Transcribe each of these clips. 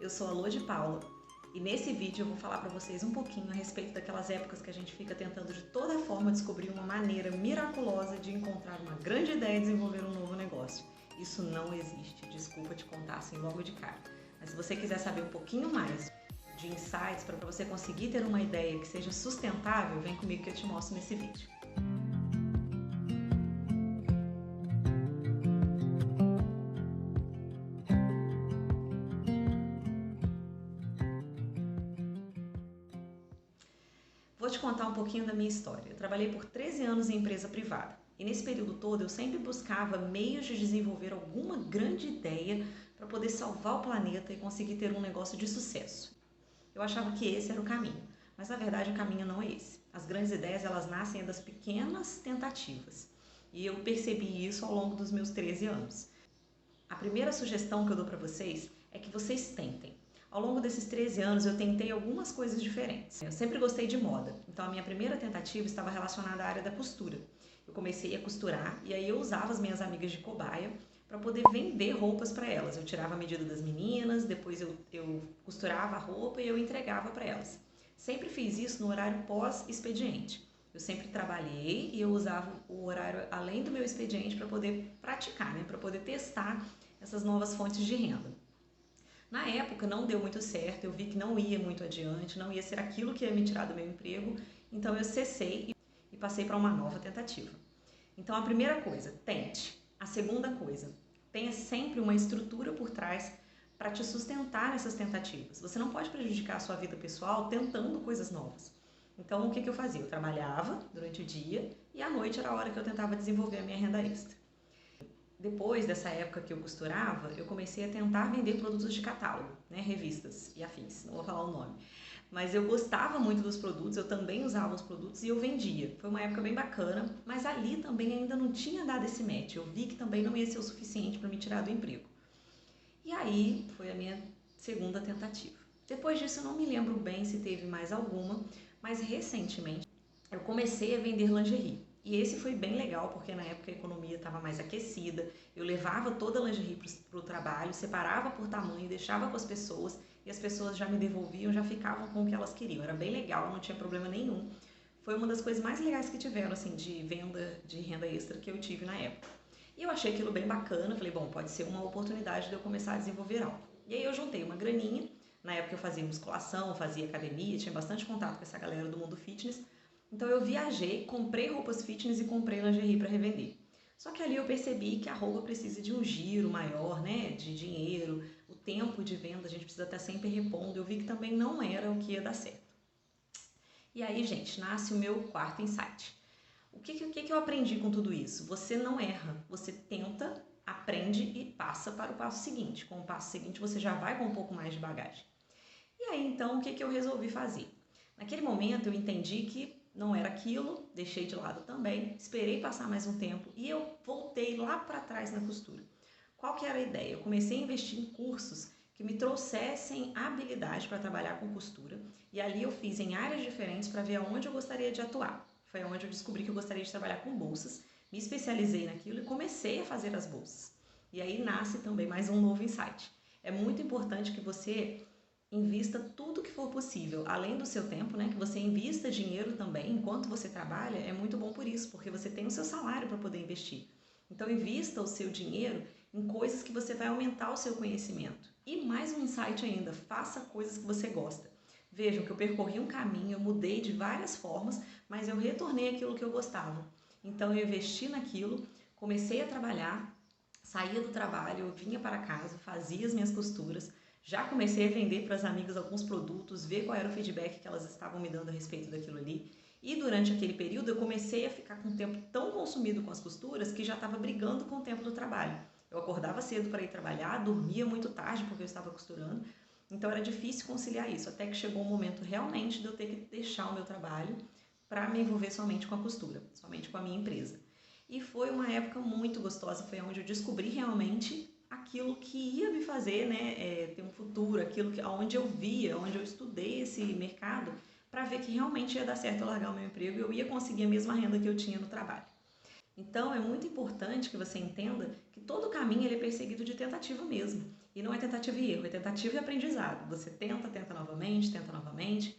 eu sou a Lô de Paula e nesse vídeo eu vou falar para vocês um pouquinho a respeito daquelas épocas que a gente fica tentando de toda forma descobrir uma maneira miraculosa de encontrar uma grande ideia e desenvolver um novo negócio. Isso não existe, desculpa te contar assim logo de cara. Mas se você quiser saber um pouquinho mais de insights para você conseguir ter uma ideia que seja sustentável, vem comigo que eu te mostro nesse vídeo. Vou te contar um pouquinho da minha história. Eu trabalhei por 13 anos em empresa privada e nesse período todo eu sempre buscava meios de desenvolver alguma grande ideia para poder salvar o planeta e conseguir ter um negócio de sucesso. Eu achava que esse era o caminho, mas na verdade o caminho não é esse. As grandes ideias elas nascem das pequenas tentativas e eu percebi isso ao longo dos meus 13 anos. A primeira sugestão que eu dou para vocês é que vocês tentem. Ao longo desses 13 anos eu tentei algumas coisas diferentes. Eu sempre gostei de moda, então a minha primeira tentativa estava relacionada à área da costura. Eu comecei a costurar e aí eu usava as minhas amigas de cobaia para poder vender roupas para elas. Eu tirava a medida das meninas, depois eu costurava a roupa e eu entregava para elas. Sempre fiz isso no horário pós-expediente. Eu sempre trabalhei e eu usava o horário além do meu expediente para poder praticar, para poder testar essas novas fontes de renda. Na época não deu muito certo, eu vi que não ia muito adiante, não ia ser aquilo que ia me tirar do meu emprego, então eu cessei e passei para uma nova tentativa. Então a primeira coisa, tente. A segunda coisa, tenha sempre uma estrutura por trás para te sustentar nessas tentativas. Você não pode prejudicar a sua vida pessoal tentando coisas novas. Então o que eu fazia? Eu trabalhava durante o dia e à noite era a hora que eu tentava desenvolver a minha renda extra. Depois dessa época que eu costurava, eu comecei a tentar vender produtos de catálogo, revistas e afins, não vou falar o nome. Mas eu gostava muito dos produtos, eu também usava os produtos e eu vendia. Foi uma época bem bacana, mas ali também ainda não tinha dado esse match. Eu vi que também não ia ser o suficiente para me tirar do emprego. E aí foi a minha segunda tentativa. Depois disso eu não me lembro bem se teve mais alguma, mas recentemente eu comecei a vender lingerie. E esse foi bem legal, porque na época a economia estava mais aquecida, eu levava toda a lingerie para o trabalho, separava por tamanho, deixava com as pessoas, e as pessoas já me devolviam, já ficavam com o que elas queriam. Era bem legal, não tinha problema nenhum. Foi uma das coisas mais legais que tiveram, assim, de venda de renda extra que eu tive na época. E eu achei aquilo bem bacana, falei, bom, pode ser uma oportunidade de eu começar a desenvolver algo. E aí eu juntei uma graninha, na época eu fazia musculação, fazia academia, tinha bastante contato com essa galera do mundo fitness. Então eu viajei, comprei roupas fitness e comprei lingerie para revender. Só que ali eu percebi que a roupa precisa de um giro maior, de dinheiro, o tempo de venda a gente precisa estar sempre repondo. Eu vi que também não era o que ia dar certo. E aí, gente, nasce o meu quarto insight. O que eu aprendi com tudo isso? Você não erra, você tenta, aprende e passa para o passo seguinte. Com o passo seguinte você já vai com um pouco mais de bagagem. E aí então o que eu resolvi fazer? Naquele momento eu entendi que não era aquilo, deixei de lado também, esperei passar mais um tempo e eu voltei lá para trás na costura. Qual que era a ideia? Eu comecei a investir em cursos que me trouxessem habilidade para trabalhar com costura e ali eu fiz em áreas diferentes para ver aonde eu gostaria de atuar. Foi onde eu descobri que eu gostaria de trabalhar com bolsas, me especializei naquilo e comecei a fazer as bolsas. E aí nasce também mais um novo insight. É muito importante que você invista tudo que for possível, além do seu tempo, que você invista dinheiro também enquanto você trabalha, é muito bom por isso, porque você tem o seu salário para poder investir. Então invista o seu dinheiro em coisas que você vai aumentar o seu conhecimento. E mais um insight ainda, faça coisas que você gosta. Vejam que eu percorri um caminho, eu mudei de várias formas, mas eu retornei aquilo que eu gostava. Então eu investi naquilo, comecei a trabalhar, saía do trabalho, eu vinha para casa, fazia as minhas costuras, já comecei a vender para as amigas alguns produtos, ver qual era o feedback que elas estavam me dando a respeito daquilo ali. E durante aquele período eu comecei a ficar com o tempo tão consumido com as costuras que já estava brigando com o tempo do trabalho. Eu acordava cedo para ir trabalhar, dormia muito tarde porque eu estava costurando, então era difícil conciliar isso, até que chegou um momento realmente de eu ter que deixar o meu trabalho para me envolver somente com a costura, somente com a minha empresa. E foi uma época muito gostosa, foi onde eu descobri realmente aquilo que ia me fazer ter um futuro, aquilo onde eu via, onde eu estudei esse mercado para ver que realmente ia dar certo eu largar o meu emprego e eu ia conseguir a mesma renda que eu tinha no trabalho. Então é muito importante que você entenda que todo caminho ele é perseguido de tentativa mesmo. E não é tentativa e erro, é tentativa e aprendizado. Você tenta, tenta novamente, tenta novamente.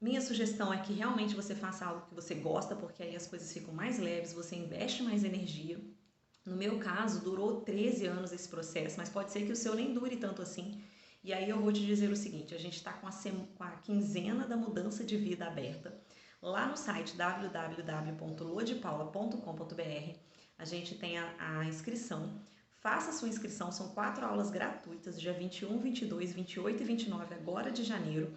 Minha sugestão é que realmente você faça algo que você gosta, porque aí as coisas ficam mais leves, você investe mais energia. No meu caso, durou 13 anos esse processo, mas pode ser que o seu nem dure tanto assim. E aí eu vou te dizer o seguinte, a gente está com a quinzena da mudança de vida aberta. Lá no site www.luadepaula.com.br a gente tem a inscrição. Faça a sua inscrição, são 4 aulas gratuitas, dia 21, 22, 28 e 29 agora de janeiro,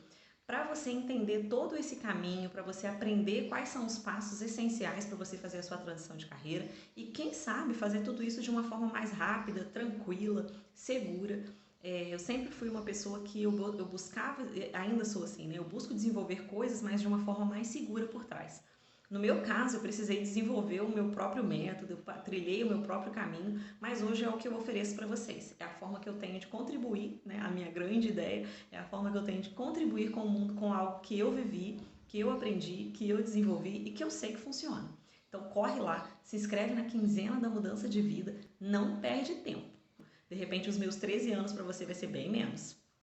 para você entender todo esse caminho, para você aprender quais são os passos essenciais para você fazer a sua transição de carreira e, quem sabe, fazer tudo isso de uma forma mais rápida, tranquila, segura. Eu sempre fui uma pessoa que eu buscava, ainda sou assim, né? Eu busco desenvolver coisas, mas de uma forma mais segura por trás. No meu caso, eu precisei desenvolver o meu próprio método, eu trilhei o meu próprio caminho, mas hoje é o que eu ofereço para vocês. É a forma que eu tenho de contribuir, né? A minha grande ideia é a forma que eu tenho de contribuir com o mundo, com algo que eu vivi, que eu aprendi, que eu desenvolvi e que eu sei que funciona. Então corre lá, se inscreve na quinzena da mudança de vida, não perde tempo. De repente os meus 13 anos para você vai ser bem menos.